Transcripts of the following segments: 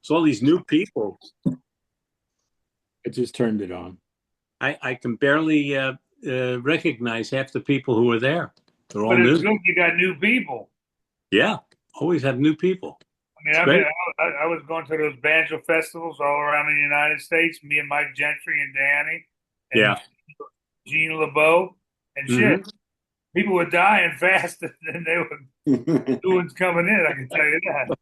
So all these new people, I just turned it on. I can barely recognize half the people who are there. They're all But it's new. good you got new people. Yeah, always have new people. I mean, It's great. I was going to those banjo festivals all around the United States. Me and Mike Gentry and Danny and Yeah. Gene LeBeau and shit. Hmm. People were dying faster than they were new ones coming in. I can tell you that.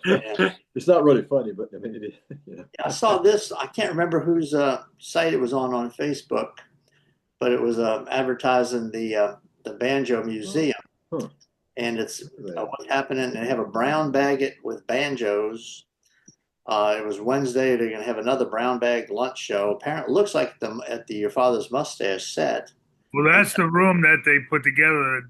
Yeah. It's not really funny, but I mean, it is. Yeah. I saw this. I can't remember whose site it was on Facebook, but it was advertising the banjo museum, Huh. and it's what's happening. They have a brown bag it with banjos. It was Wednesday. They're going to have another brown bag lunch show. Apparently, it looks like them at the Your Father's Mustache set. Well, that's the room that they put together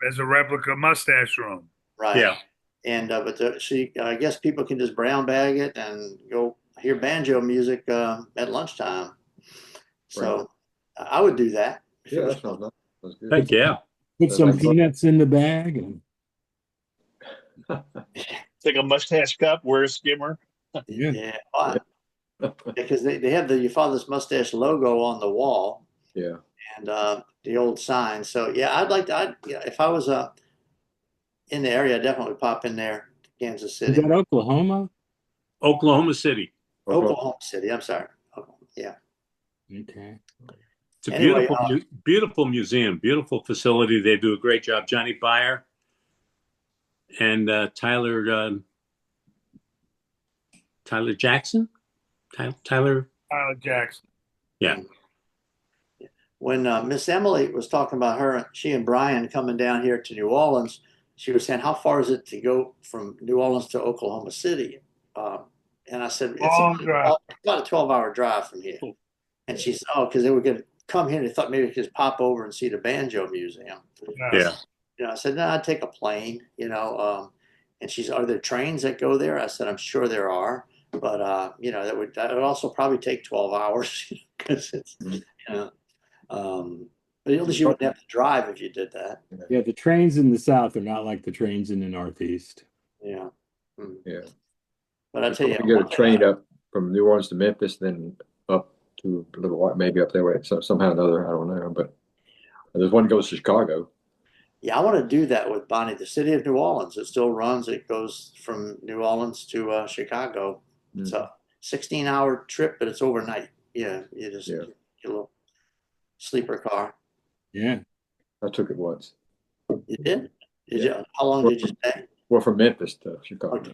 as a replica mustache room. Right. Yeah. And I guess people can just brown bag it and go hear banjo music at lunchtime. So I would do that. Yeah, that sounds nice. That's good. Heck yeah. Put some peanuts in the bag and Take a mustache cup, wear a skimmer. Yeah. Because they have the Your Father's Mustache logo on the wall. Yeah. And the old sign. So yeah, if I was in the area, I'd definitely pop in there, Kansas is City. that Oklahoma? Oklahoma City. Oklahoma City. I'm sorry. Yeah. Okay. It's a Anyway, beautiful museum, beautiful facility. They do a great job. Johnny Byer and Tyler Jackson. Tyler. Jackson. Yeah. When Miss Emily was talking about she and Brian coming down here to New Orleans, she was saying, how far is it to go from New Orleans to Oklahoma City? And I said, it's about a 12-hour drive from here. And she said, oh, because they were going to come here and they thought maybe they could just pop over and see the banjo museum. Yeah. I said, no, I'd take a plane, and she said, are there trains that go there? I said, I'm sure there are. But, that would also probably take 12 hours because it's, but at least you wouldn't have to drive if you did that. Yeah, the trains in the South are not like the trains in the Northeast. Yeah. Yeah. But I tell you, get a train up from New Orleans to Memphis, then up to a little while, maybe up there, so somehow or another, I don't know. But there's one that goes to Chicago. Yeah, I want to do that with Bonnie. The city of New Orleans, it still runs. It goes from New Orleans to Chicago. It's a 16-hour trip, but it's overnight. Yeah, you just get a little sleeper car. Yeah. I took it once. You did? Did you? How long did you stay? Well, from Memphis to Chicago.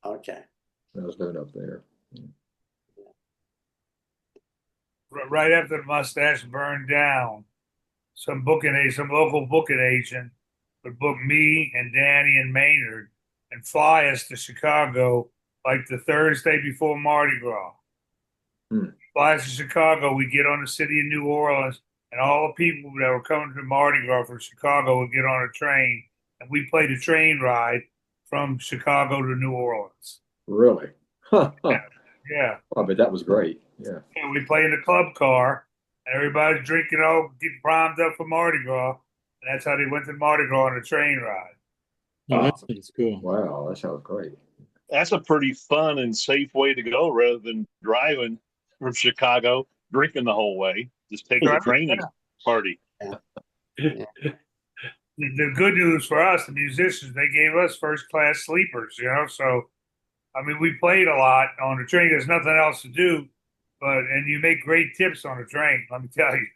Okay. I was doing up there. Right after the mustache burned down, some local booking agent would book me and Danny and Maynard and fly us to Chicago like the Thursday before Mardi Gras. Fly us to Chicago, we get on the city of New Orleans, and all the people that were coming to Mardi Gras from Chicago would get on a train, and we played a train ride from Chicago to New Orleans. Really? Yeah. I bet that was great. Yeah. And we played in the club car, and everybody's drinking, getting primed up for Mardi Gras, and that's how they went to Mardi Gras on a train ride. Oh, that sounds cool. Wow, that sounds great. That's a pretty fun and safe way to go rather than driving from Chicago, drinking the whole way. Just take the train and party. Yeah. The good news for us, the musicians, they gave us first class sleepers, so I mean, we played a lot on the train. There's nothing else to do, and you make great tips on the train, let me tell you.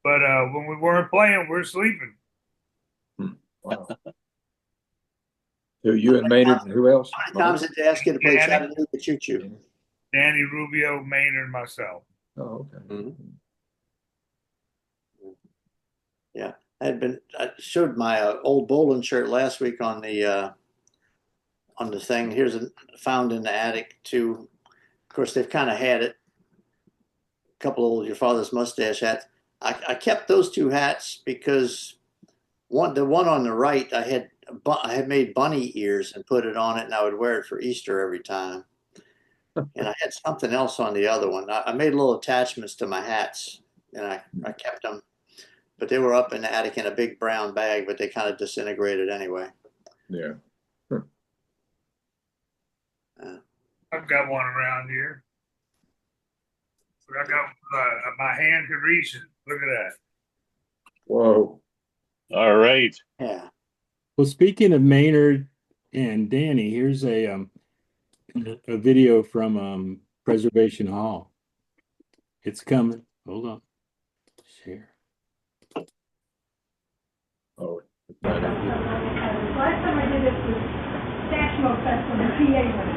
But when we weren't playing, we're sleeping. Wow. So you and Maynard and who else? How many times did they ask you to play Chattanooga Choo Choo? Danny, Rubio, Maynard, and myself. Oh, okay. Yeah, I showed my old bowling shirt last week on the thing. Here's found in the attic too. Of course, they've kind of had it. A couple of old Your Father's Mustache hats. I kept those two hats because the one on the right I had made bunny ears and put it on it, and I would wear it for Easter every time. And I had something else on the other one. I made little attachments to my hats, and I kept them. But they were up in the attic in a big brown bag, but they kind of disintegrated anyway. Yeah. I've got one around here. I got my hand can reach it. Look at that. Whoa. All right. Yeah. Well, speaking of Maynard and Danny, here's a video from Preservation Hall. It's coming. Hold on. Share. Oh. Last time I did this was National Fest when the PA was.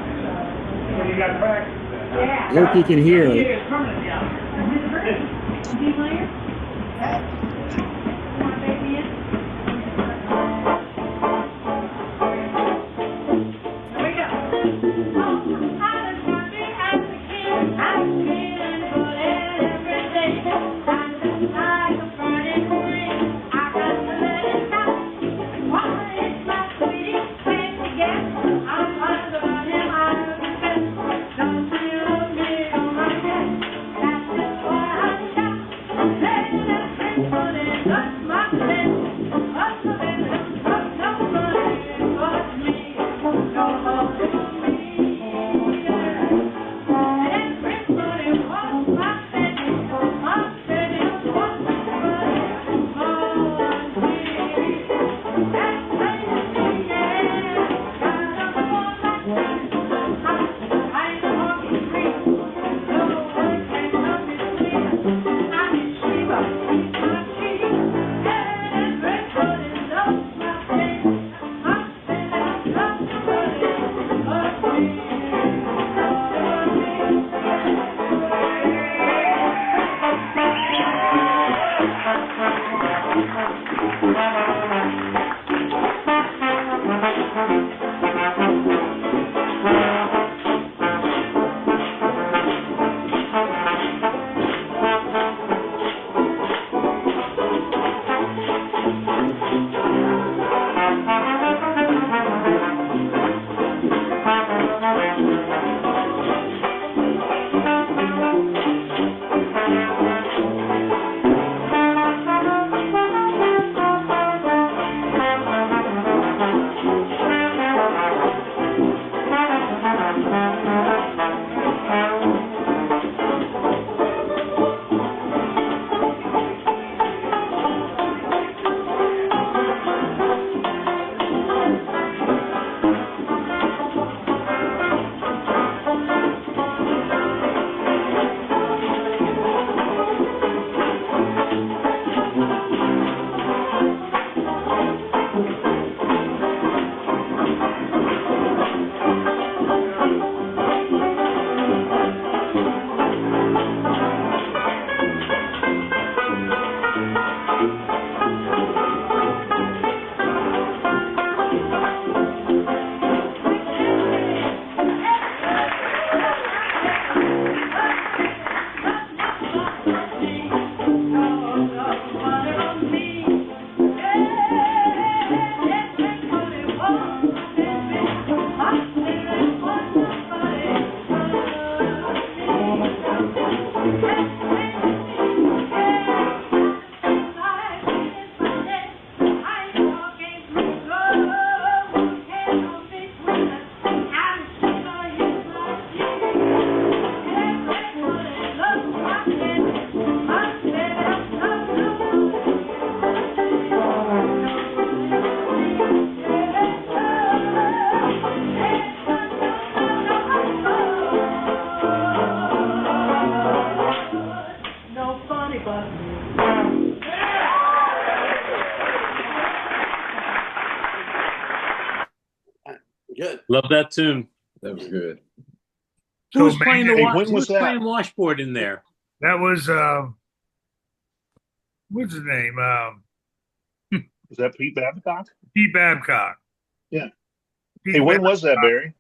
You got practice. Yeah. I hope you can hear it. It's permanent down here. D minor? Want to bake me in? Here we go. Oh, I was happy as a kid. I was feeling good every day. I just like a burning flame. I got to let it out. Why, it's my sweetie, can't forget. I'm under him, I confess. Don't you love me, oh my God. That's just why I shout. Let everybody touch my face. Touch my face, touch nobody but me. Nobody but me. Everybody wants my baby. My baby wants somebody but me. That's crazy, yeah. Gotta go like that. I'm walking free. No one can help me sweet. I'm in Shiva, my cheek. Everybody loves my baby. My baby loves somebody but nobody but me. Good. Love that tune. That was good. Who was So, playing the Hey, wa- when who was was that? playing washboard in there? That was what's his name? Is that Pete Babcock? Pete Babcock. Yeah. Pete Hey, when was that, Babcock. Barry?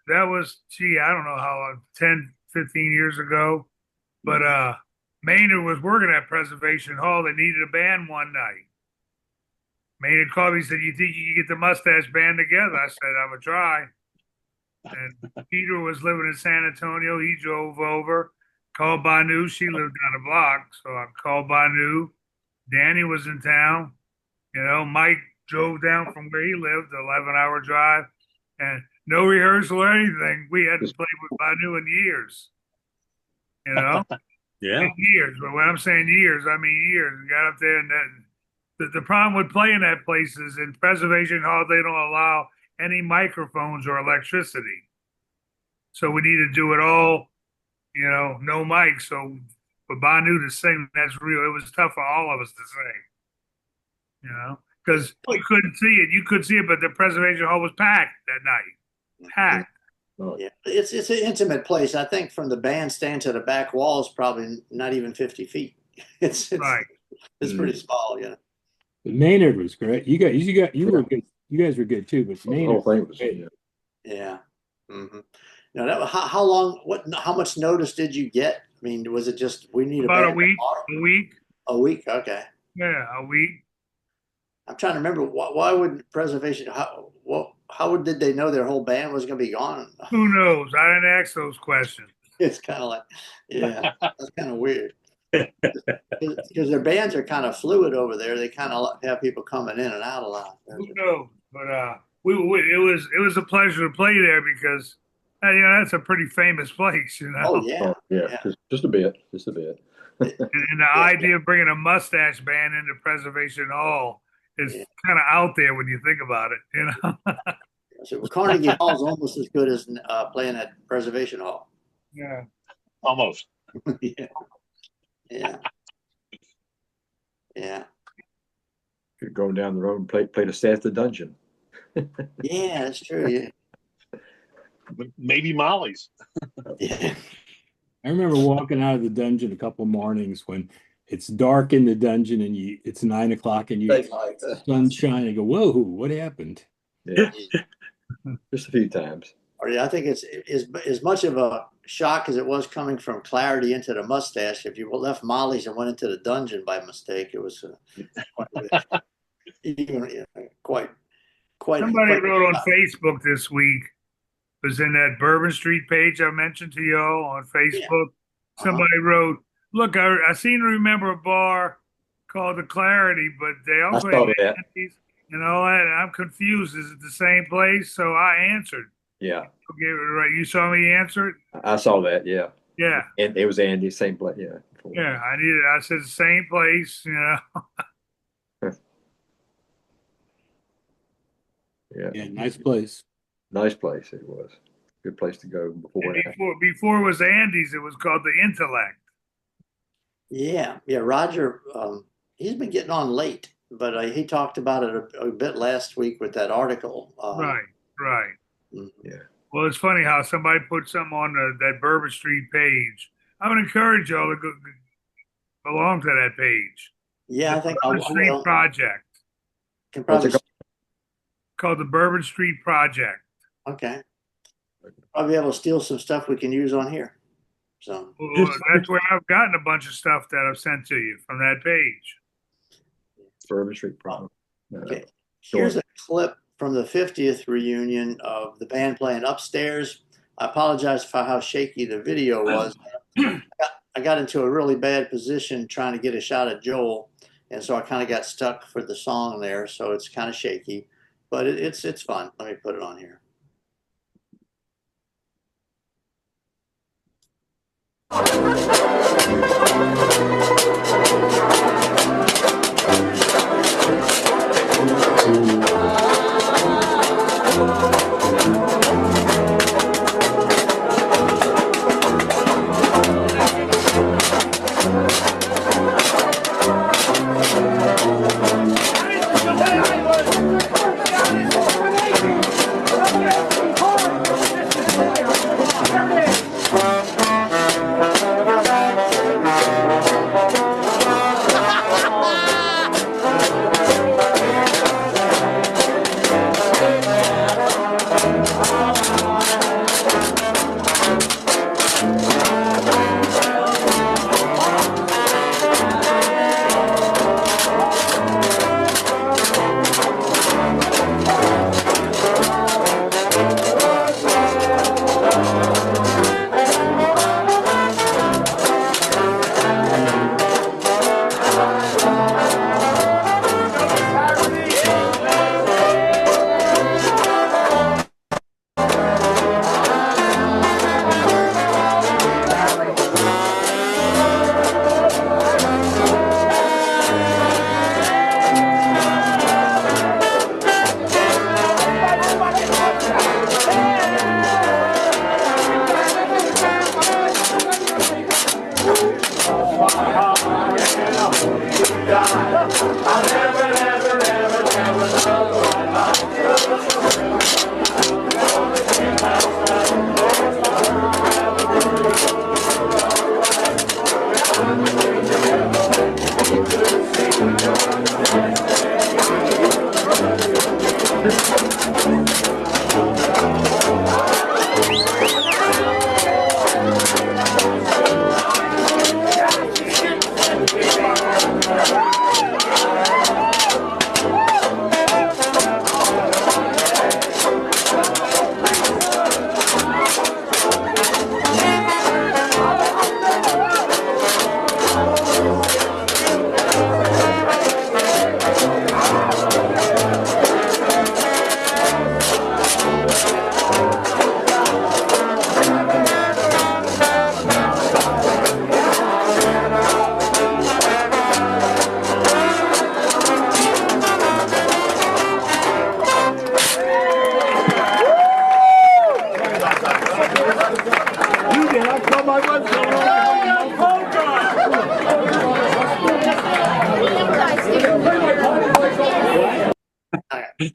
That was, gee, I don't know how long, 10, 15 years ago. But Maynard was working at Preservation Hall. They needed a band one night. Maynard called me and said, "You think you could get the Mustache Band together?" I said, "I would try." And Peter was living in San Antonio. He drove over, called Banu. She lived down the block. So I called Banu. Danny was in town. You know, Mike drove down from where he lived, 11-hour drive. And no rehearsal or anything. We hadn't Just- played with Banu in years. You know, Yeah. in years. But when I'm saying years, I mean years. We got up there, and then the problem with playing that place is in Preservation Hall they don't allow any microphones or electricity. So we need to do it all, you know, no mic. So for Banu to sing, that's real. It was tough for all of us to sing, you know, because you couldn't see it. You could see it, but the Preservation Hall was packed that night. Packed. Oh, Yeah, it's an intimate place. I think from the bandstand to the back wall is probably not even 50 feet. It's Right. it's pretty small, you know. But Maynard was great. You were good. You guys were good too, but the whole Maynard thing was, great. yeah. Yeah. Mm-hmm. Now, how long? How much notice did you get? I mean, was it just we need About a band week. tomorrow? A week. A week. Okay. Yeah, a week. I'm trying to remember why would Preservation? How did they know their whole band was going to be gone? Who knows? I didn't ask those questions. It's kind of like, yeah, that's kind of weird. Because their bands are kind of fluid over there. They kind of have people coming in and out a lot. Who knows? But it was a pleasure to play there because you know that's a pretty famous place, you know. Oh yeah, Oh, yeah. Just a bit. Just a bit. And the idea of bringing a mustache band into Preservation Hall is Yeah. kind of out there when you think about it, you know. So Carnegie Hall is almost as good as playing at Preservation Hall. Yeah. Almost. Yeah, yeah, yeah, Could go down the road and play the set at the dungeon. yeah. That's true. Yeah, Maybe Molly's. yeah. I remember walking out of the dungeon a couple mornings when it's dark in the dungeon and it's 9 o'clock and you sunshine and go, whoa, what happened? Yeah. Just a few times. Or yeah, I think it's as much of a shock as it was coming from Clarity into the Mustache. If you left Molly's and went into the dungeon by mistake, it was quite. Somebody wrote on Facebook this week, it was in that Bourbon Street page I mentioned to y'all on Facebook. Somebody wrote, look, I seem to remember a bar called the Clarity, but they also saw had that. Andes and all that. And I'm confused. Is it the same place? So I answered. Yeah. Okay, right. You saw me answer it? I saw that. Yeah. Yeah. And it was Andy, same place. Yeah. Yeah. I said the same place, you know. Yeah. Yeah, nice place. Nice place it was. Good place to go before And that. before it was Andes, it was called the Intellect. Yeah, yeah. Roger, he's been getting on late, but he talked about it a bit last week with that article. Right. Mhm. Yeah. Well, it's funny how somebody put something on that Bourbon Street page. I would encourage y'all to go belong to that page. Yeah, I think I Bourbon Street will. Project, Can probably. called the Bourbon Street Project. Okay. Probably be able to steal some stuff we can use on here. So. Well, that's where I've gotten a bunch of stuff that I've sent to you from that page. Bourbon Street problem. Okay. Here's a clip from the 50th reunion of the band playing upstairs. I apologize for how shaky the video was. I got into a really bad position trying to get a shot at Joel, and so I kind of got stuck for the song there. So it's kind of shaky, but it's fun. Let me put it on here.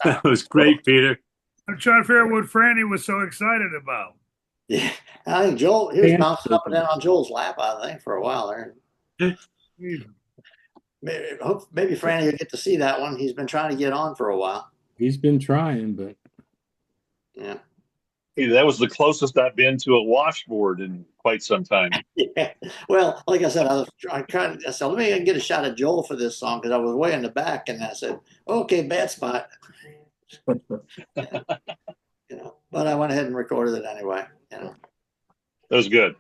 That was great, Peter. I'm trying to figure out what Franny was so excited about. Yeah, I think Joel, he was bouncing up and down on Joel's lap, I think, for a while there. Maybe Franny will get to see that one. He's been trying to get on for a while. He's been trying, but Yeah. Hey, that was the closest I've been to a washboard in quite some time. Yeah. Well, like I said, I said, let me get a shot at Joel for this song because I was way in the back, and I said, okay, bad spot. But I went ahead and recorded it anyway. That was good.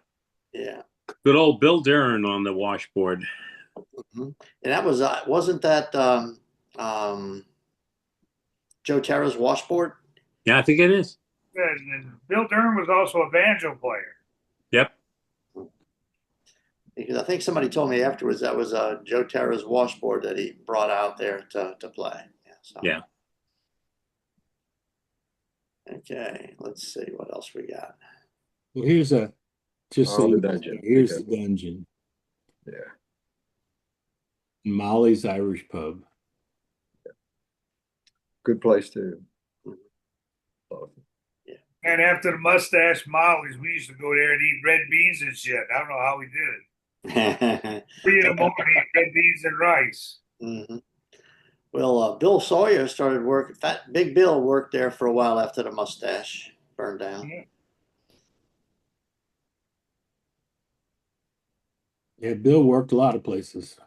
Yeah. Good old Bill Darren on the washboard. And that was wasn't that Joe Terra's washboard? Yeah, I think it is. And Bill Durham was also a banjo player. Yep. Because I think somebody told me afterwards that was Joe Terra's washboard that he brought out there to play. Yeah. So. Yeah. Okay, let's see what else we got. well, here's a just so Oh, the you- dungeon. here's Okay. the dungeon. Yeah. Molly's Irish Pub. Good place too. And after the Mustache Mollies, we used to go there and eat red beans and shit. I don't know how we did it. 3 in the morning, eat red beans and rice. Mm-hmm. Well, Bill Sawyer started work. Big Bill worked there for a while after the Mustache burned down. Yeah, Bill worked a lot of places.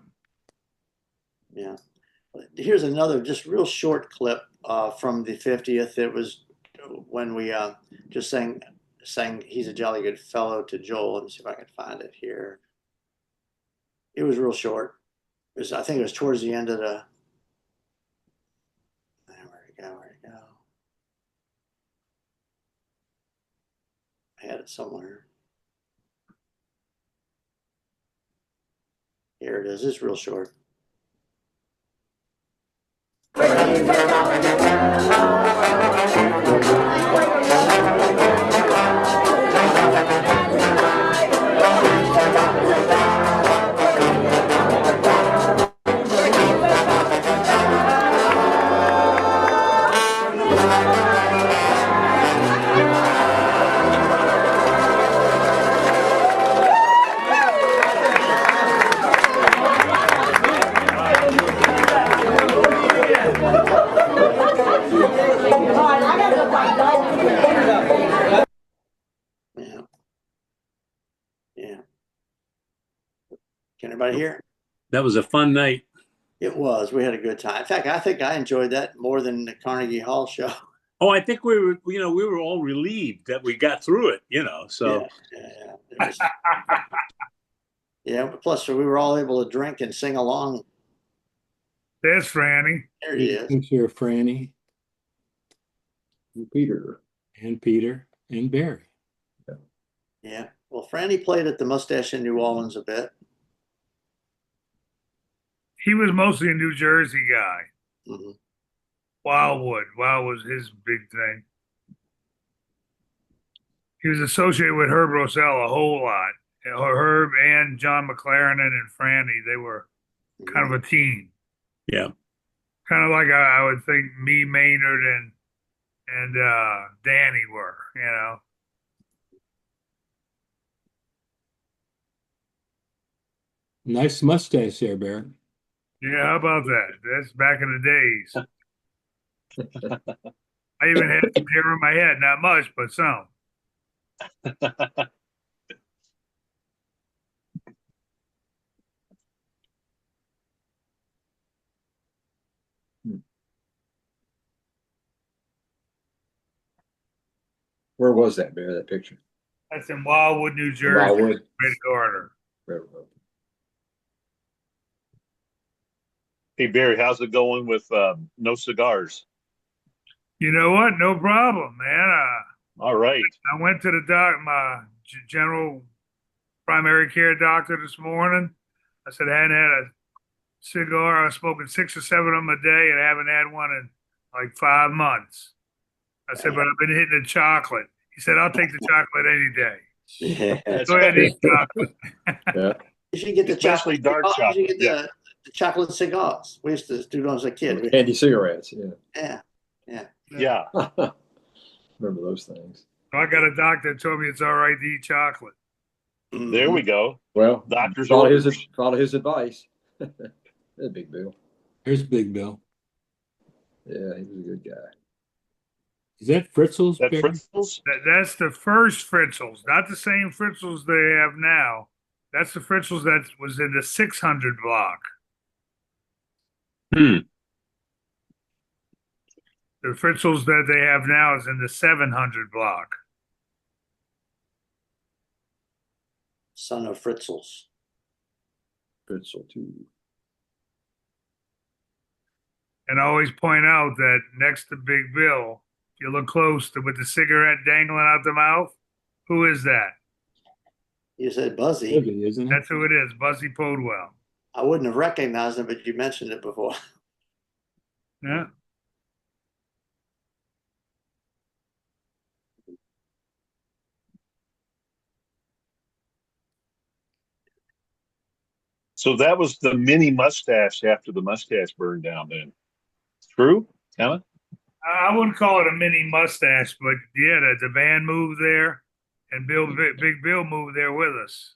Yeah. Here's another just real short clip from the 50th. It was when we just sang "He's a Jolly Good Fellow" to Joel. Let me see if I can find it here. It was real short. I think it was towards the end of the. Where'd it go? I had it somewhere. Here it is. It's real short. Yeah. Yeah. Can everybody hear? That was a fun night. It was. We had a good time. In fact, I think I enjoyed that more than the Carnegie Hall show. Oh, I think we were all relieved that we got through it, so. Yeah. It was- yeah. Plus, we were all able to drink and sing along. There's Franny. There he is. Picture of Franny Peter. and Peter and Barry. Yeah. Well, Franny played at the Mustache in New Orleans a bit. He was mostly a New Jersey guy. Mm-hmm. Wildwood. Wild was his big thing. He was associated with Herb Rosell a whole lot. Herb and John McLaren and Franny, they were kind of a team. Yeah. Kind of like I would think me, Maynard, and Danny were, Nice mustache there, Barry. Yeah, how about that? That's back in the days. I even had some hair in my head, not much, but some. Where was that, Bear? That picture? That's in Wildwood, New Jersey. Wildwood. Red Garter. Railroad. Hey Barry, how's it going with no cigars? You know what? No problem, man. All right. I went to the my general primary care doctor this morning. I said I hadn't had a cigar. I was smoking 6 or 7 of them a day, and I haven't had one in like 5 months. I said, but I've been hitting the chocolate. He said, I'll take the chocolate any day. Yeah. Go ahead and eat chocolate. Yeah. You should get the Especially chocolate dark cigars. You should chocolate, get the chocolate cigars. We used to do those as a kid. Candy cigarettes. Yeah. Yeah. Yeah. Remember those things. I got a doctor that told me it's all right to eat chocolate. There we go. Well, Doctor's follow orders. his advice. That's Big Bill. Here's Big Bill. Yeah, he was a good guy. Is that Fritzl's? That Barry? Fritzels? That's the first Fritzels, not the same Fritzels they have now. That's the Fritzels that was in the 600 block. Hmm. The Fritzels that they have now is in the 700 block. Son of Fritzels. Fritzl too. And I always point out that next to Big Bill, if you look close to with the cigarette dangling out the mouth, who is that? You said Buzzy. Biggie, isn't it? That's who it is, Buzzy Podwell. I wouldn't have recognized him, but you mentioned it before. Yeah. So that was the mini mustache after the mustache burned down then. True? Kind I wouldn't call it a mini mustache, but yeah, the band moved there, and Big Bill moved there with us.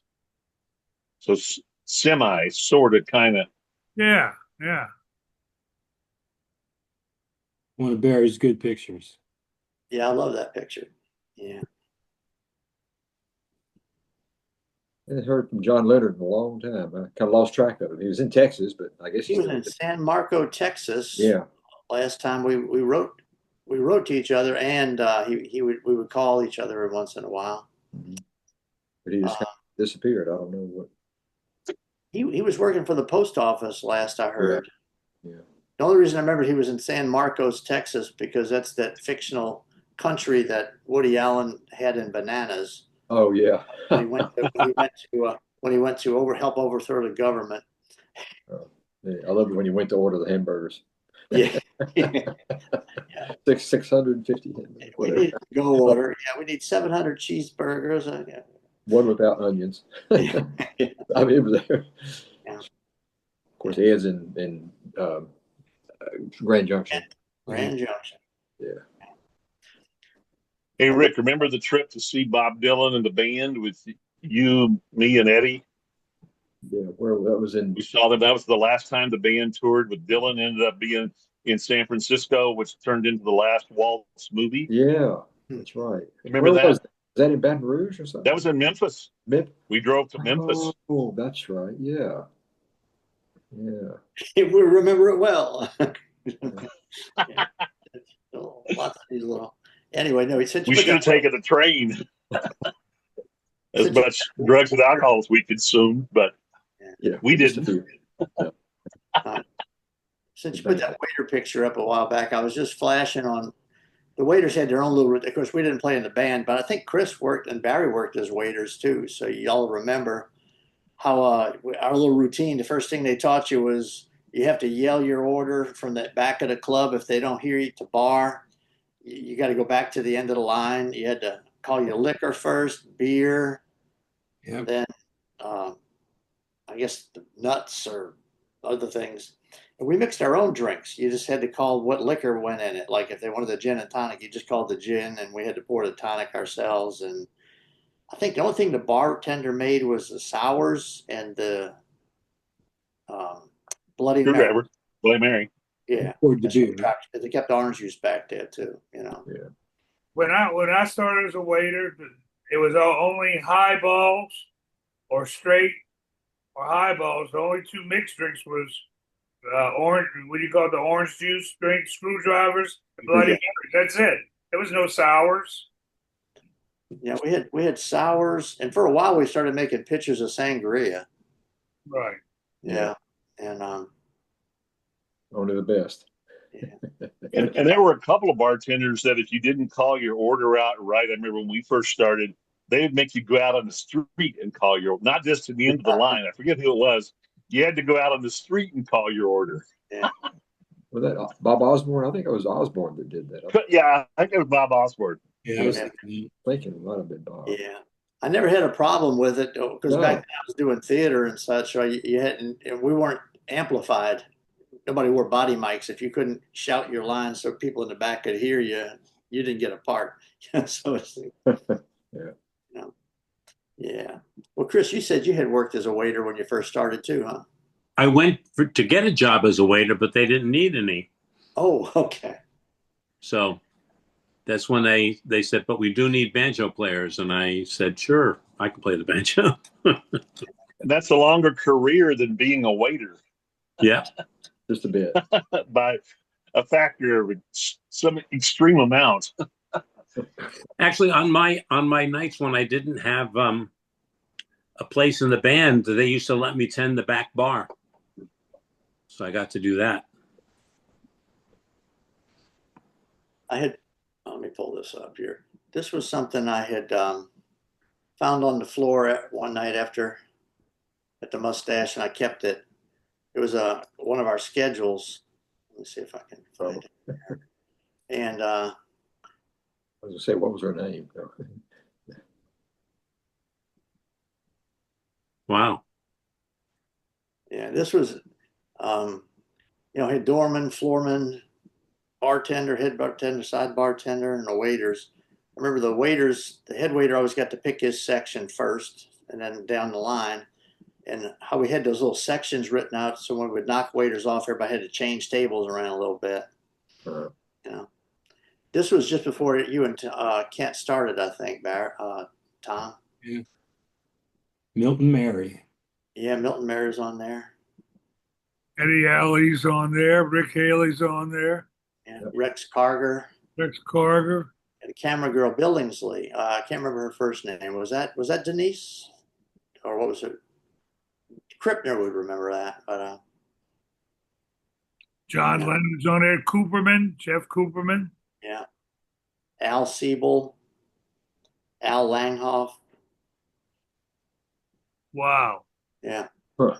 So semi, sort of, kind of. Yeah, yeah. One of Barry's good pictures. Yeah, I love that picture. Yeah. I haven't heard from John Leonard in a long time. I kind of lost track of him. He was in Texas, but I guess He was in San Marco, Texas. Yeah. Last time we wrote to each other, and we would call each other every once in a while. But he just kind of disappeared. I don't know what. He was working for the post office last I heard. Yeah. The only reason I remember he was in San Marcos, Texas, because that's that fictional country that Woody Allen had in Bananas. Oh yeah. When he went to help overthrow the government. Yeah, I love it when you went to order the hamburgers. Yeah. 650. We need to go order. Yeah, we need 700 cheeseburgers. Yeah. One without onions. I mean, it was there. Yeah. Of course, Ed's in Grand Junction. Grand Junction. Yeah. Hey, Rick, remember the trip to see Bob Dylan and the band with you, me, and Eddie? Yeah, where that was in. We saw them. That was the last time the band toured with Dylan. Ended up being in San Francisco, which turned into the last Waltz movie. Yeah, that's right. Remember Where that? was that? Is that in Baton Rouge or something? That was in Memphis. We drove to Memphis. Oh, that's right. Yeah. Yeah. We remember it well. Yeah. Lots of these little. Anyway, no, he said We should have taken a train. As much drugs and alcohol as we consumed, but Yeah, we just a didn't. few. Since you put that waiter picture up a while back, I was just flashing on. The waiters had their own little. Of course, we didn't play in the band, but I think Chris worked and Barry worked as waiters too. So y'all remember how our little routine. The first thing they taught you was you have to yell your order from the back of the club. If they don't hear you at the bar, you got to go back to the end of the line. You had to call your liquor first, beer, then I guess the nuts or other things. And we mixed our own drinks. You just had to call what liquor went in it. Like if they wanted the gin and tonic, you just called the gin, and we had to pour the tonic ourselves. And I think the only thing the bartender made was the sours and the Bloody Mary. Bloody Mary. Yeah, Poured the that's what beer. they kept orange juice back there too. You know. Yeah. When I started as a waiter, it was only highballs or straight or highballs. The only two mixed drinks was orange. What do you call it? The orange juice drink, screwdrivers, and Bloody Yeah. Marys. That's it. There was no sours. Yeah, we had sours, and for a while we started making pitchers of sangria. Right. Yeah, and Only the best. yeah, And there were a couple of bartenders that if you didn't call your order out right, I remember when we first started, they would make you go out on the street and call your, not just to the end of the line. I forget who it was. You had to go out on the street and call your order. yeah. Was that Bob Osborne? I think it was Osborne that did that. I'm Yeah, I think it was Bob Osborne. Yeah, I was Yeah. thinking, thinking it might have been Bob. Yeah, I never had a problem with it because No. back then I was doing theater and such. So you hadn't, and we weren't amplified. Nobody wore body mics. If you couldn't shout your lines so people in the back could hear you, you didn't get a part. So it's, Yeah. you know, yeah. Well, Chris, you said you had worked as a waiter when you first started too, huh? I went to get a job as a waiter, but they didn't need any. Oh, okay. So that's when they said, but we do need banjo players. And I said, sure, I can play the banjo. And that's a longer career than being a waiter Yeah. Just a bit. by a factor of some extreme amount. Actually, on my nights when I didn't have a place in the band, they used to let me tend the back bar. So I got to do that. I had, let me pull this up here. This was something I had found on the floor one night after at the Mustache, and I kept it. It was one of our schedules. Let me see if I can find it. And I was gonna say, what was her name? Wow. yeah, this was, had doorman, floorman, bartender, head bartender, side bartender, and the waiters. I remember the waiters, the head waiter always got to pick his section first and then down the line. And how we had those little sections written out. So when we would knock waiters off, everybody had to change tables around a little bit. Uh, You know, this was just before you and Kent started, I think, Tom. yeah. Milton Mary. Yeah, Milton Mary's on there. Eddie Alley's on there. Rick Haley's on there. Yeah, Rex Carger Rex Carger. and camera girl Billingsley. I can't remember her first name. Was that Denise, or what was it? Krippner would remember that, but John Yeah. Lennon's on there. Cooperman, Jeff Cooperman. yeah, Al Siebel, Al Langhoff. Wow. Yeah. huh.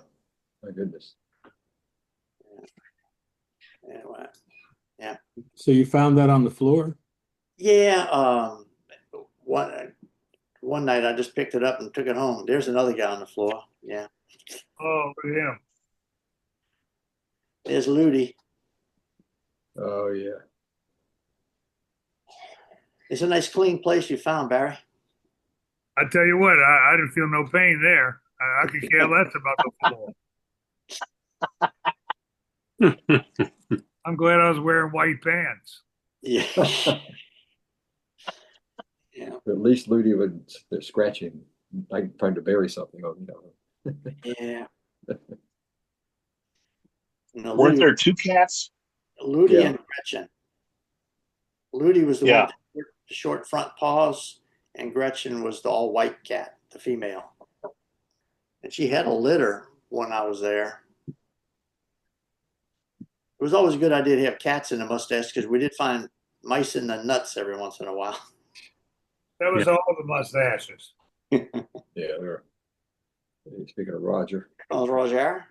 My goodness. Anyway, So you found that on the floor? yeah. One night I just picked it up and took it home. There's another guy on the floor. Yeah. Oh, yeah. There's Ludi. Oh yeah. It's a nice clean place you found, Barry. I tell you what, I didn't feel no pain there. I could care less about the floor. I'm glad I was wearing white pants. Yeah. Yeah. At least Ludi would scratch him, like trying to bury something on, Yeah. No, Weren't there two cats? Ludi Yeah. and Gretchen. Ludi was the Yeah. one with the short front paws, and Gretchen was the all white cat, the female. And she had a litter when I was there. It was always a good idea to have cats in the Mustache because we did find mice in the nuts every once in a while. That was all the mustaches. Yeah. There. Speaking of Roger, Oh, Roger.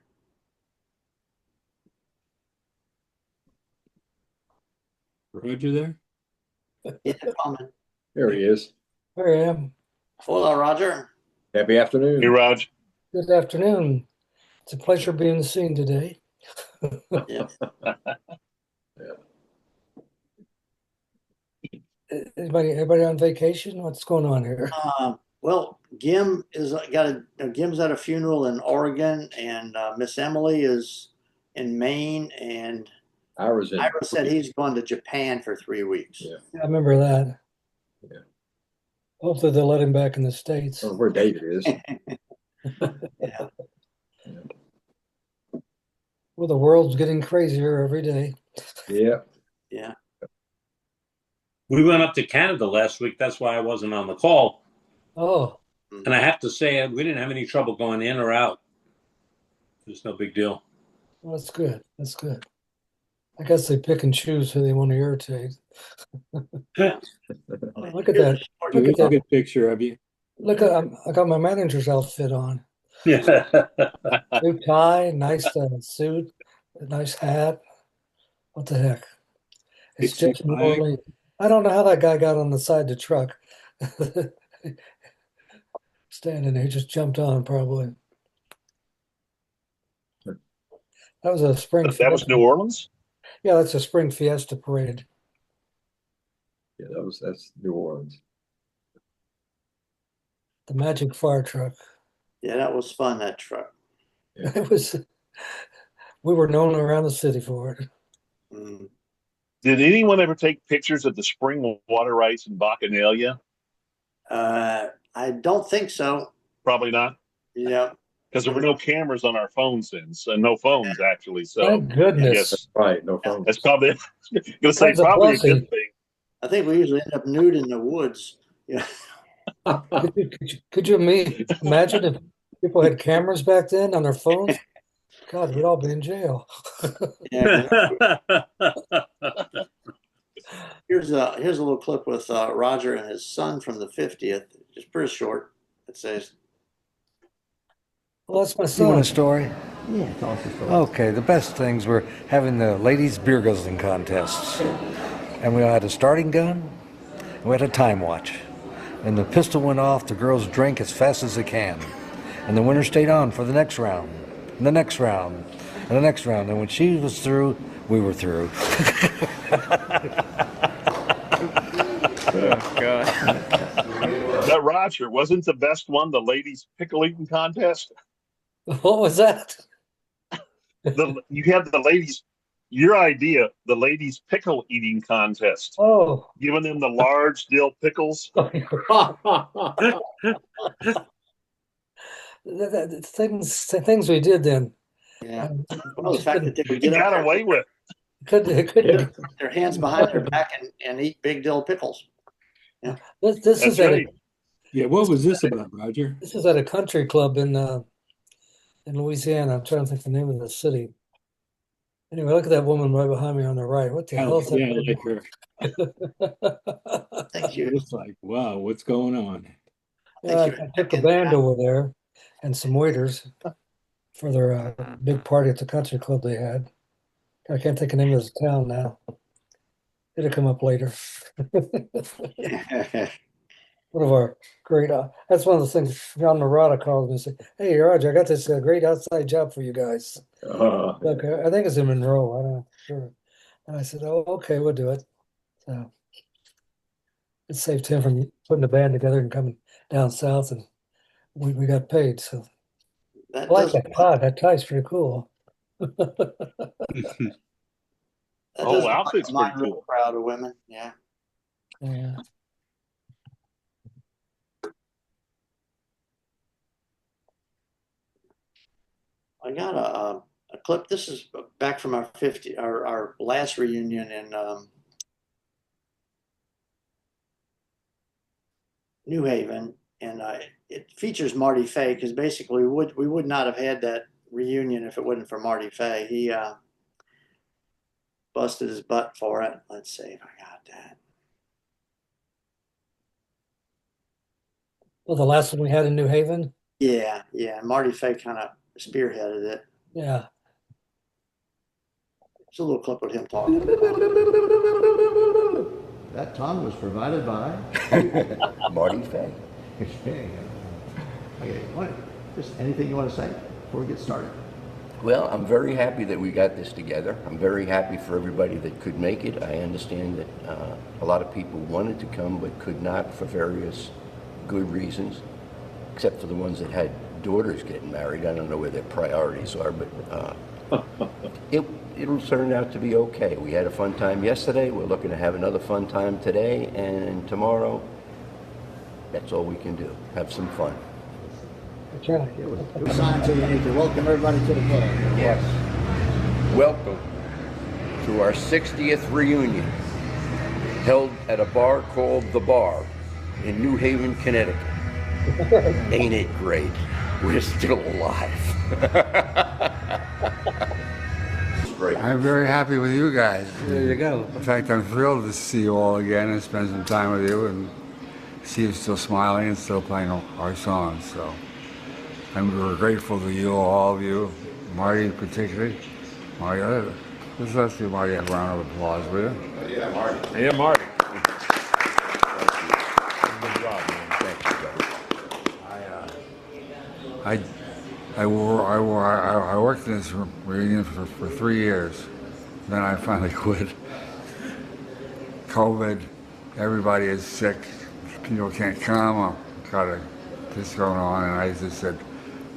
Roger there? Yeah, coming. there he is. Here I am. Hola, Roger. Happy afternoon. Hey, Raj. Good afternoon. It's a pleasure being seen today. Yeah. Everybody on vacation? What's going on here? Well, Gim's at a funeral in Oregon, and Miss Emily is in Maine, and Ira said he's going to Japan for 3 weeks. Yeah. I remember that. Yeah. Hopefully they'll let him back in the States. I don't know where David is. Yeah. Well, the world's getting crazier every day. Yeah. Yeah. We went up to Canada last week. That's why I wasn't on the call. Oh, And I have to say, we didn't have any trouble going in or out. There's no big deal. well, that's good. That's good. I guess they pick and choose who they want to irritate. Look at that. It Look was at a that. good picture of you. Look at I got my manager's outfit on. Yeah. New tie, nice suit, nice hat. What the heck? It's Dixie just New flag. Orleans. I don't know how that guy got on the side of the truck. Standing there, he just jumped on probably. That was a spring That was fiesta. New Orleans? Yeah, that's a spring fiesta parade. Yeah, that's New Orleans. The magic fire truck. Yeah, that was fun, that truck. Yeah. It was. We were known around the city for it. Mm. Did anyone ever take pictures of the spring water rights in Bacchanalia? I don't think so. Probably not, Yeah. because there were no cameras on our phones then, so no phones actually. So Thank I goodness. guess Right, no phone. that's probably gonna say That's a probably a blessing. good thing. I think we usually end up nude in the woods. Yeah. Could you imagine if people had cameras back then on their phones? God, we'd all be in jail. Yeah. Here's a little clip with Roger and his son from the 50th. Just pretty short. It says, Well, that's my You want a son. story? Yeah, tell us a story. Okay, the best things were having the ladies' beer guzzling contests. And we had a starting gun, and we had a time watch. And the pistol went off, the girls drank as fast as they can. And the winner stayed on for the next round, and the next round, and the next round. And when she was through, we were through. That Roger wasn't the best one, the ladies pickle eating contest. What was that? You had the ladies. Your idea, the ladies pickle eating contest, Oh, giving them the large dill pickles. things we did then. yeah. Um, Well, the fact that they would You get up got there, away with. couldn't put their hands behind their back and eat big dill pickles. this That's is at right. Yeah, what was this about, Roger? this is at a country club in Louisiana. I'm trying to think the name of the city. Anyway, look at that woman right behind me on the right. What the hell is Yeah, I that? like her. Thank you. It's like, wow, what's going on? Yeah, Thank you. I took the band over there and some waiters for their big party at the country club they had. I can't think of the name of the town now. It'll come up later. One of our great, that's one of the things John Narada calls me and said, "Hey, Roger, I got this great outside job for you guys. Look, I think it's in Monroe. I don't know for sure." And I said, "Oh, okay, we'll do it." So it saved him from putting the band together and coming down south, and we got paid. So I That like does, that tie. That tie's pretty cool. that Oh, does look outfit's like a pretty real cool. crowd of women. Yeah. Yeah. I got a clip. This is back from our last reunion in New Haven, and it features Marty Fay because basically we would not have had that reunion if it wasn't for Marty Fay. He busted his butt for it. Let's see if I got that. Well, the last one we had in New Haven. Yeah, yeah. Marty Fay kind of spearheaded it. Yeah. It's a little clip of him talking. That tongue was provided by Marty Fay. Okay, just anything you want to say before we get started? Well, I'm very happy that we got this together. I'm very happy for everybody that could make it. I understand that a lot of people wanted to come but could not for various good reasons, except for the ones that had daughters getting married. I don't know where their priorities are, but It'll turn out to be okay. We had a fun time yesterday. We're looking to have another fun time today and tomorrow. That's all we can do. Have some fun. That's right. It was signed to you need to welcome everybody to the club. Yes. Welcome to our 60th reunion, held at a bar called The Bar in New Haven, Connecticut. Ain't it great? We're still alive. Great. I'm very happy with you guys. There you go. In fact, I'm thrilled to see you all again and spend some time with you and see you still smiling and still playing our songs. So we're grateful to you, all of you, Marty particularly. Marty, let's give Marty a round of applause, will you? Yeah, Marty. Yeah, Marty. Good job, man. Thank you, guys. I worked in this reunion for 3 years. Then I finally quit. COVID, everybody is sick. People can't come. I've got this going on, and I just said,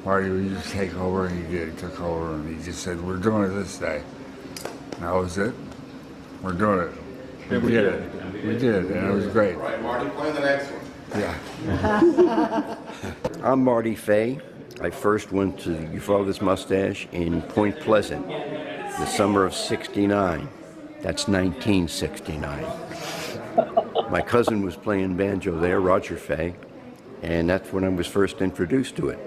Marty, will you just take over? And he did. He took over, and he just said, we're doing it this day. And that was it. We're doing it. We did it. We did, and it was great. Right, Marty, play the next one. Yeah. I'm Marty Fay. I first went to Your Father's Mustache in Point Pleasant, the summer of '69. That's 1969. My cousin was playing banjo there, Roger Fay, and that's when I was first introduced to it.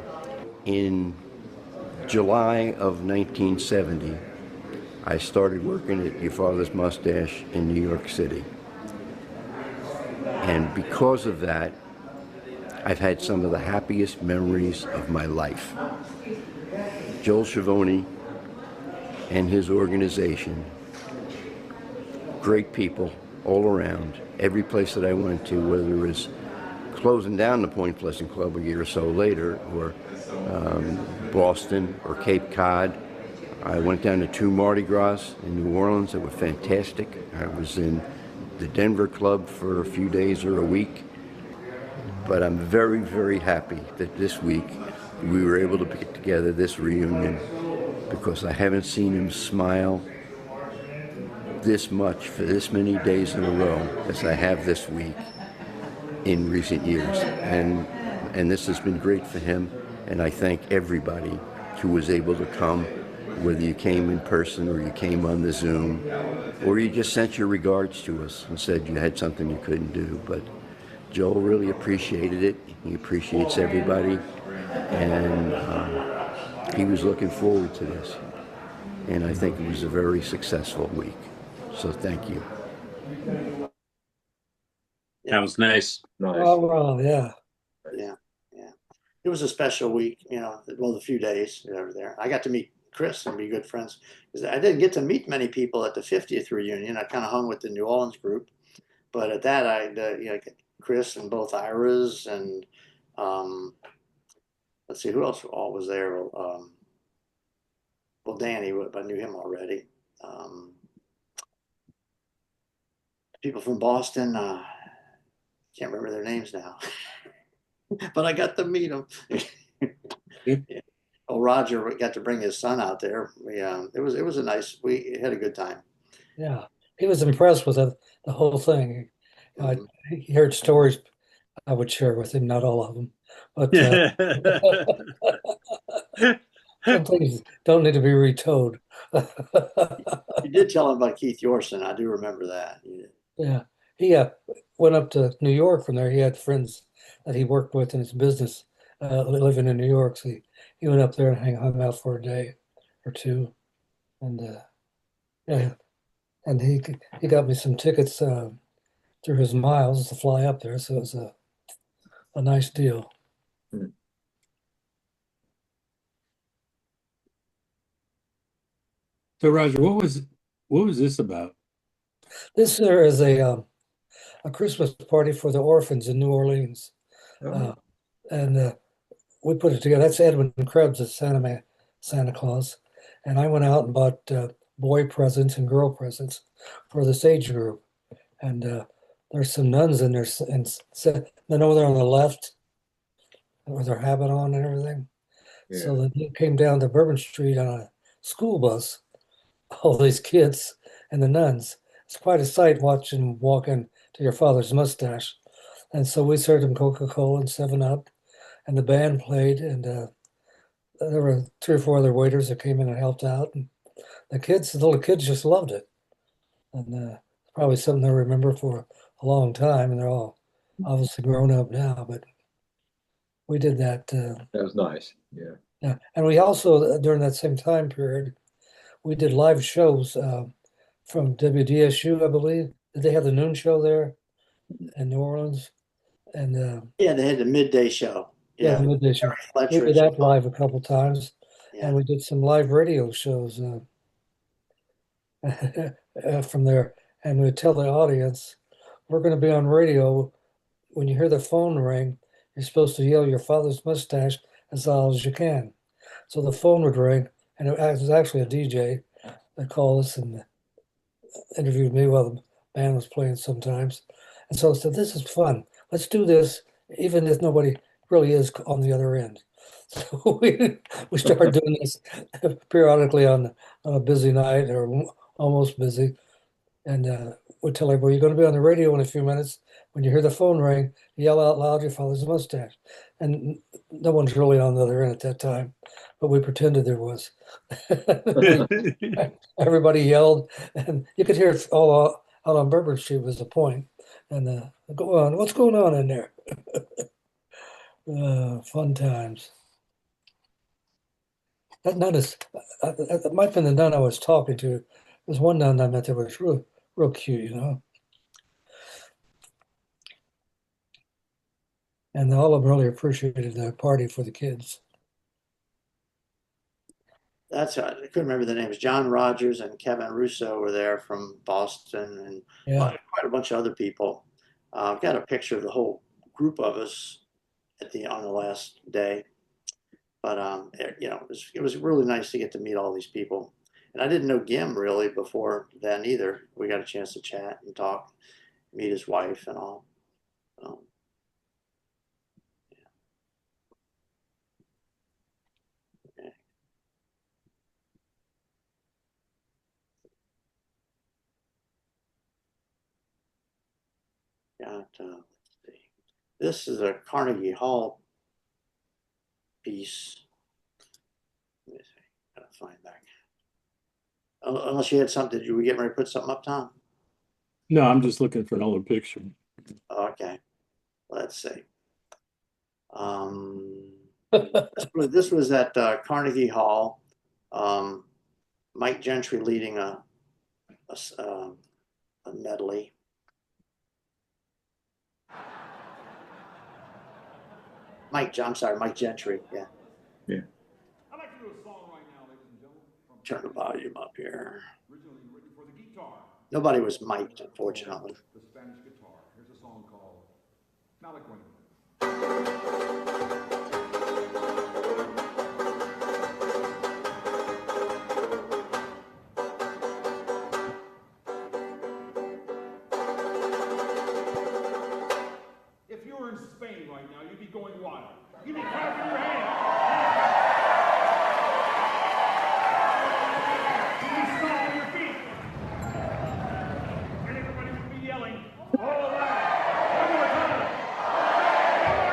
In July of 1970, I started working at Your Father's Mustache in New York City. And because of that, I've had some of the happiest memories of my life. Joel Schiavone and his organization, great people all around. Every place that I went to, whether it was closing down the Point Pleasant Club a year or so later, or Boston or Cape Cod. I went down to 2 Mardi Gras in New Orleans that were fantastic. I was in the Denver Club for a few days or a week. But I'm very, very happy that this week we were able to put together this reunion, because I haven't seen him smile this much for this many days in a row as I have this week in recent years. And this has been great for him, and I thank everybody who was able to come, whether you came in person or you came on the Zoom, or you just sent your regards to us and said you had something you couldn't do. But Joel really appreciated it. He appreciates everybody, and he was looking forward to this. And I think it was a very successful week. So thank you. That was nice. Nice. Oh, well, yeah. Yeah, yeah. It was a special week, the few days that were there. I got to meet Chris and be good friends. I didn't get to meet many people at the 50th reunion. I kind of hung with the New Orleans group, but at that, Chris and both Iras and let's see who else all was there. Well, Danny, but I knew him already. People from Boston, can't remember their names now, but I got to meet them. Yeah. Oh, Roger got to bring his son out there. It was a nice. We had a good time. Yeah. He was impressed with the whole thing. He heard stories I would share with him, not all of them, but some things don't need to be retold. You did tell him about Keith Yorson. I do remember that. Yeah. He went up to New York from there. He had friends that he worked with in his business living in New York. So he went up there and hung out for a day or two. And yeah, and he got me some tickets through his miles to fly up there. So it was a nice deal. So Roger, what was this about? This there is a Christmas party for the orphans in New Orleans, and we put it together. That's Edwin Krebs at Santa Claus, and I went out and bought boy presents and girl presents for this age group. And there's some nuns in there, and then over there on the left, with their habit on and everything. Yeah. So they came down to Bourbon Street on a school bus, all these kids and the nuns. It's quite a sight watching them walk in to your father's mustache. And so we served him Coca-Cola and 7-Up, and the band played, and there were 3 or 4 other waiters that came in and helped out. And the little kids just loved it. And probably something they'll remember for a long time. And they're all obviously grown up now, but we did that. That was nice. Yeah. Yeah. And we also, during that same time period, we did live shows from WDSU, I believe. Did they have the noon show there in New Orleans? And Yeah, they had the midday show. yeah, Yeah, the midday show. We Fletcher. did that live a couple times, Yeah. and we did some live radio shows from there. And we tell the audience, we're going to be on radio. When you hear the phone ring, you're supposed to yell your father's mustache as loud as you can. So the phone would ring, and it was actually a DJ that called us and interviewed me while the band was playing sometimes. And so I said, this is fun. Let's do this, even if nobody really is on the other end. So we started doing this periodically on a busy night or almost busy. And we'd tell everybody, you're going to be on the radio in a few minutes. When you hear the phone ring, yell out loud your father's mustache. And no one's really on the other end at that time, but we pretended there was. Everybody yelled, and you could hear it all out on Bourbon Street was the point. And go on, what's going on in there? Fun times. That nun is, that might have been the nun I was talking to. There's one nun I met that was real cute, you know. And all of them really appreciated the party for the kids. That's I couldn't remember the names. John Rogers and Kevin Russo were there from Boston, and Yeah. quite a bunch of other people. I've got a picture of the whole group of us on the last day. But it was really nice to get to meet all these people. And I didn't know Gim really before then either. We got a chance to chat and talk, meet his wife and all. Yeah. Let's see. This is a Carnegie Hall piece. Let me see. Gotta find back. Unless you had something, did we get ready to put something up, Tom? No, I'm just looking for an older picture. Okay. Let's see. This was at Carnegie Hall. Mike Gentry leading a medley. Mike Gentry. Yeah. Yeah. I'd like to do a song right now, ladies and gentlemen. Turn the volume up here. Originally written for the guitar. Nobody was mic'd, unfortunately. The Spanish guitar. Here's a song called Maliquin. If you were in Spain right now, you'd be going wild. You'd be clapping your hands. You'd be stomping your feet. And everybody would be yelling, all right. One more time. One more time.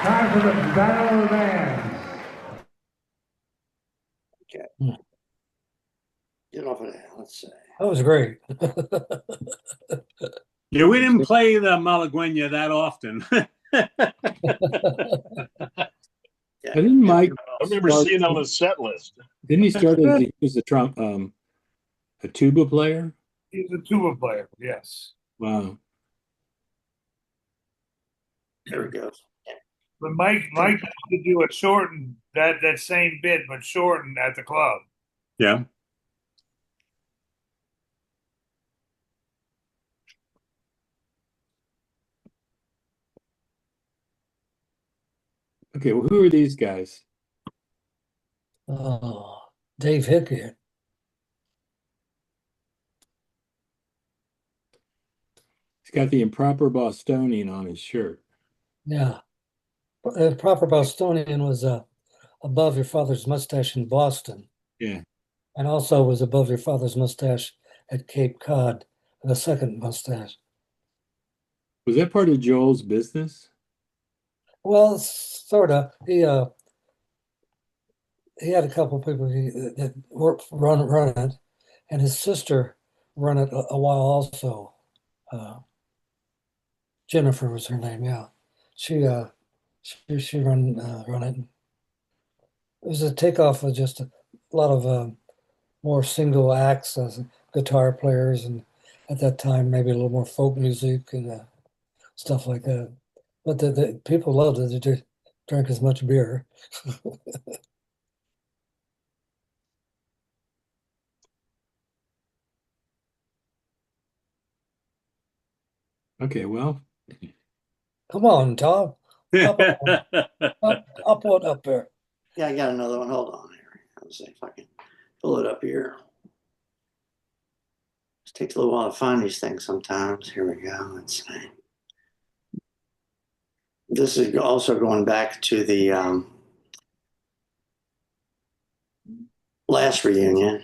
Time for the battle of the bands. Okay. Get off of that. Let's see. That was great. Yeah, we didn't play the Malagueña that often. Yeah. I think Mike. I remember seeing it on a set list. Didn't he start as he was a tuba player? He's a tuba player. Yes. Wow. There we go. But Mike used to do it shortened, that same bit, but shortened at the club. Yeah. Okay, well, who are these guys? Oh, Dave Hickey. He's got the improper Bostonian on his shirt. Yeah. Proper Bostonian was above your father's mustache in Boston, Yeah. and also was above your father's mustache at Cape Cod, the second mustache. Was that part of Joel's business? Well, sort of. He had a couple of people that run it, and his sister run it a while also. Jennifer was her name. Yeah, she run it. It was a takeoff of just a lot of more single acts as guitar players, and at that time maybe a little more folk music and stuff like that. But the people loved it. They just drank as much beer. Okay, well. Come on, Tom. I'll pull it up there. Yeah, I got another one. Hold on here. Let's see if I can pull it up here. It takes a little while to find these things sometimes. Here we go. Let's see. This is also going back to the last reunion.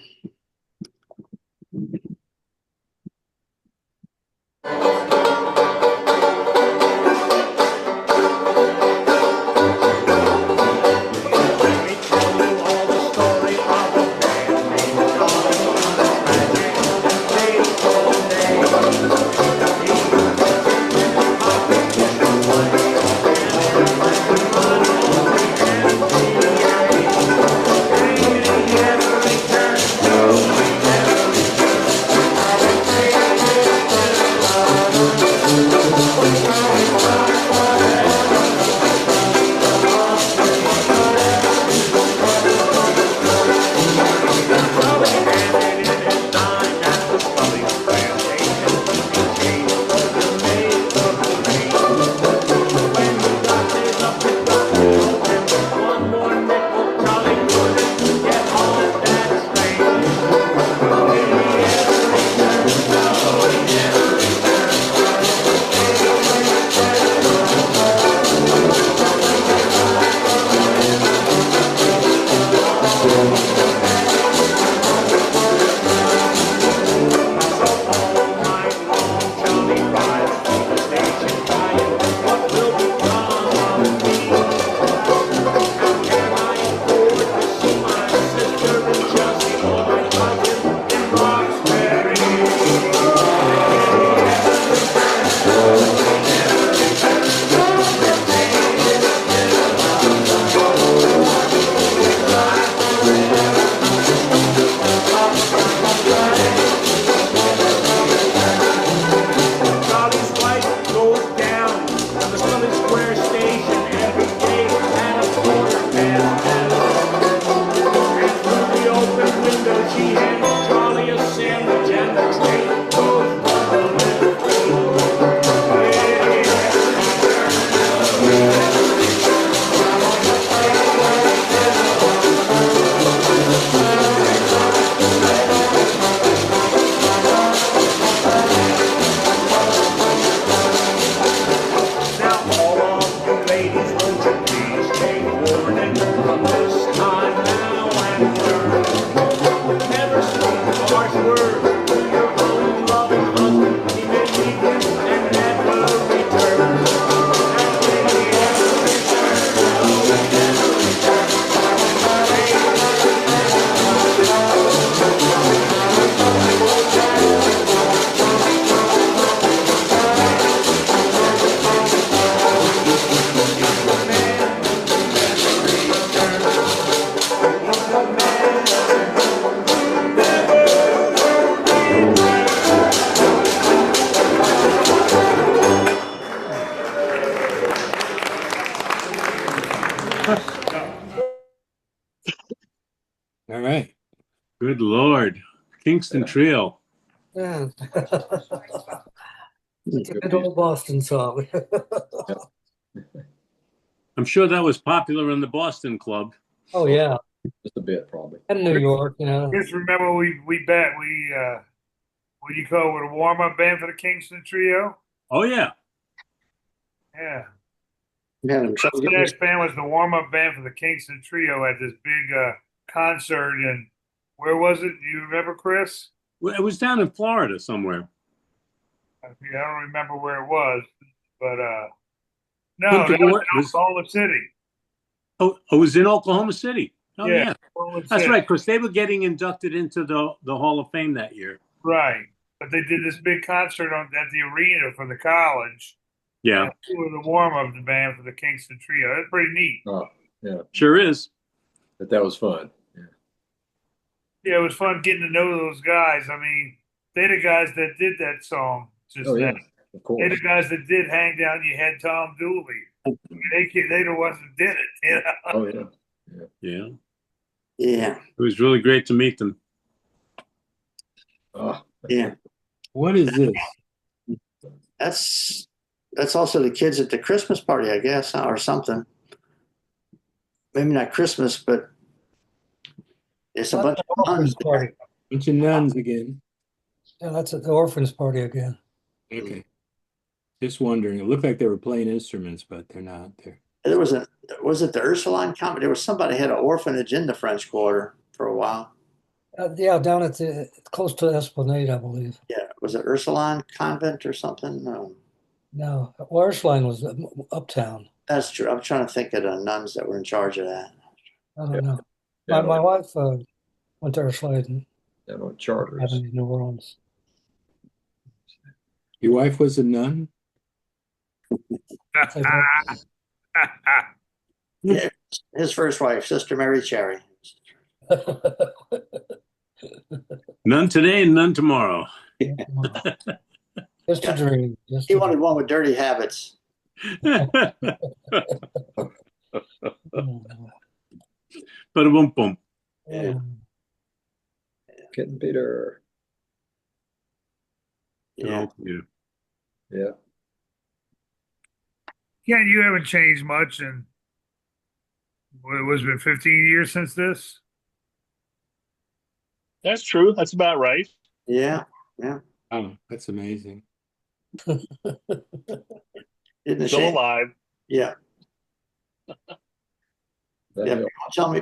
Good Lord. Kingston Trio. Yeah. It's a good old Boston song. I'm sure that was popular in the Boston Club. Oh yeah, Just a bit, probably. and New York, you know. Just remember we bet what do you call it, a warm up band for the Kingston Trio? Oh, yeah. Yeah. Yeah, The next band was the warm up band for the Kingston Trio at this big concert in where was it? Do you remember, Chris? Well, it was down in Florida somewhere. I don't remember where it was, but no, Punta that was Gorda in Oklahoma City. Oh, it was in Oklahoma City. Oh, yeah. Oklahoma That's City. right, because they were getting inducted into the Hall of Fame that year. Right. But they did this big concert at the arena for the college. Yeah. And we were the warm up band for the Kingston Trio. That's pretty neat. Oh, yeah. Sure is. But that was fun. Yeah, it was fun getting to know those guys. I mean, they're the guys that did that song just Oh, yeah. now. Of course. They're the guys that did Hang Down Your Head, Tom Dooley. They the ones that did it. You know? Oh, yeah. Yeah. Yeah. It was really great to meet them. Oh, Yeah. What is this? That's also the kids at the Christmas party, I guess, or something. Maybe not Christmas, but it's a bunch of nuns. Party. Bunch of nuns again. Yeah, that's at the orphans party again. Okay. Just wondering. It looked like they were playing instruments, but they're not. There was it the Ursuline Convent? There was somebody had an orphanage in the French Quarter for a while. Yeah, down at the close to Esplanade, I believe. Yeah, was it Ursuline Convent or something? No, Warsline was uptown. That's true. I'm trying to think of the nuns that were in charge of that. I don't know. Yeah, My wife went to Ursuline. Yeah, no charters. In New Orleans. Your wife was a nun? Yeah, his first wife, Sister Mary Cherry. None today and none tomorrow. Just a dream. He wanted one with dirty habits. But a boom boom. Yeah. Getting Peter. Yeah. Yeah. Ken, you haven't changed much, and what was it, 15 years since this? That's true. That's about right. Yeah. Yeah. Oh, that's amazing. Isn't it Still shame? alive. Yeah. Yeah,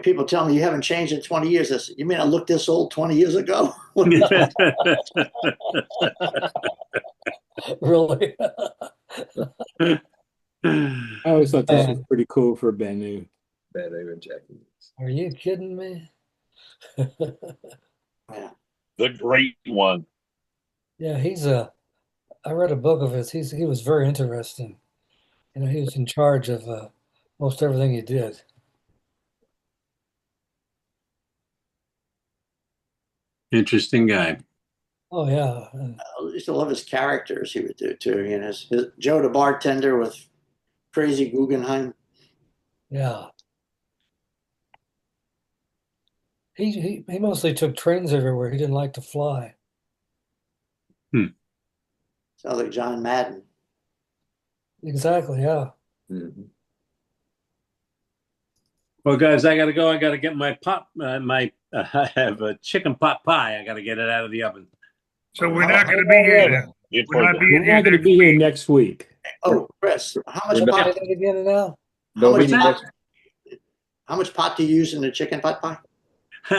people tell me you haven't changed in 20 years. I said, you mean I looked this old 20 years ago? Really? I always thought this was pretty cool for Banu. Banu and Jackie. Are you kidding me? Yeah. The great one. Yeah, I read a book of his. He was very interesting. You know, he was in charge of most everything he did. Interesting guy. Oh yeah. I used to love his characters he would do too. You know, his Joe the bartender with Crazy Guggenheim. Yeah. He mostly took trains everywhere. He didn't like to fly. Sounds like John Madden. Exactly, yeah. Mm-hmm. Well, guys, I got to go. I got to get my I have a chicken pot pie. I got to get it out of the oven. So we're not going to be here. We're not going to be here next week. Oh, Chris, how much We're not- pot? Again now? No meeting pot- next. How much pot do you use in the chicken pot pie? More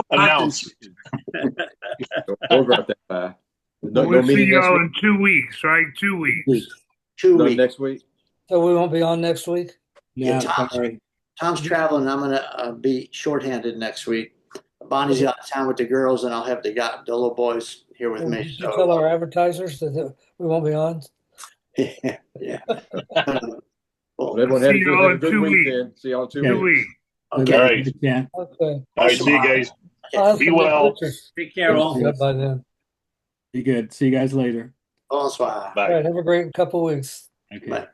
pot than Announce. We'll drop that by. No We'll see meeting next y'all week. in 2 weeks, right? 2 weeks. 2 No, weeks. next week. So we won't be on next week? Yeah, No, sorry. Tom's traveling. I'm going to be shorthanded next week. Bonnie's out of town with the girls, and I'll have the little boys here with me. Did you tell our advertisers that we won't be on? Yeah. Well, everyone have See y'all have in a good 2 weeks. weekend. See y'all in 2 2 weeks. weeks. Okay. All right. Yeah. Okay. All right. See you guys. I'll have Be some well. pictures. Take care, all. By then. Be good. See you guys later. Bonsoir. Bye. All right. Have a great couple weeks. Okay. Bye.